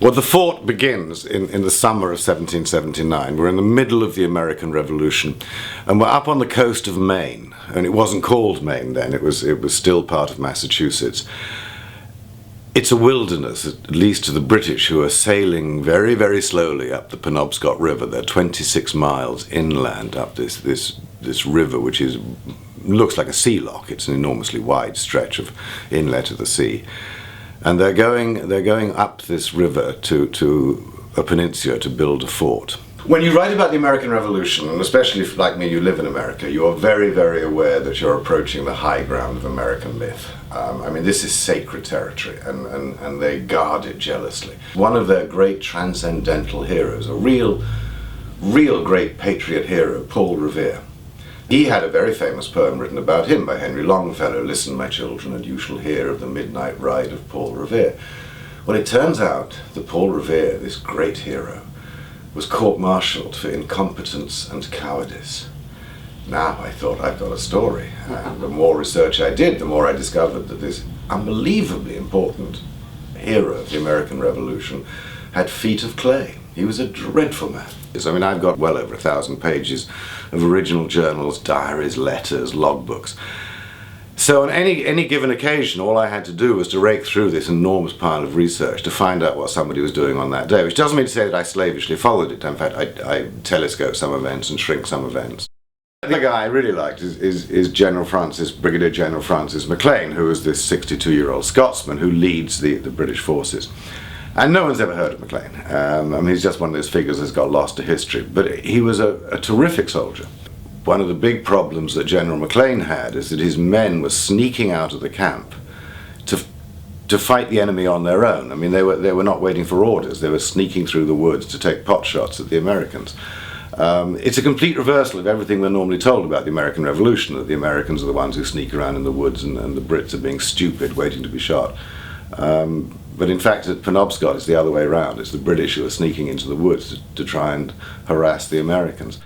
Well, the fort begins in the summer of 1779. We're in the middle of the American Revolution, and we're up on the coast of Maine. And it wasn't called Maine then, it was still part of Massachusetts. It's a wilderness, at least to the British, who are sailing very, very slowly up the Penobscot River. They're 26 miles inland up this river, which looks like a sea lock. It's an enormously wide stretch of inlet of the sea. And they're going up this river to a peninsula to build a fort. When you write about the American Revolution, and especially if, like me, you live in America, you are very, very aware that you're approaching the high ground of American myth. I mean, this is sacred territory, and they guard it jealously. One of their great transcendental heroes, a real great patriot hero, Paul Revere. He had a very famous poem written about him by Henry Longfellow, "Listen, my children, and you shall hear of the midnight ride of Paul Revere." Well, it turns out that Paul Revere, this great hero, was court-martialed for incompetence and cowardice. Now I thought, I've got a story. And the more research I did, the more I discovered that this unbelievably important hero of the American Revolution had feet of clay. He was a dreadful man. I mean, I've got well over 1,000 pages of original journals, diaries, letters, logbooks. So on any given occasion, all I had to do was to rake through this enormous pile of research to find out what somebody was doing on that day, which doesn't mean to say that I slavishly followed it. In fact, I telescope some events and shrink some events. The guy I really liked is Brigadier General Francis Maclean, who is this 62-year-old Scotsman who leads the British forces. And no one's ever heard of Maclean. I mean, he's just one of those figures that's got lost to history. But he was a terrific soldier. One of the big problems that General Maclean had is that his men were sneaking out of the camp to fight the enemy on their own. I mean, they were not waiting for orders. They were sneaking through the woods to take pot shots at the Americans. It's a complete reversal of everything we're normally told about the American Revolution, that the Americans are the ones who sneak around in the woods and the Brits are being stupid, waiting to be shot. But in fact, at Penobscot, it's the other way around. It's the British who are sneaking into the woods to try and harass the Americans.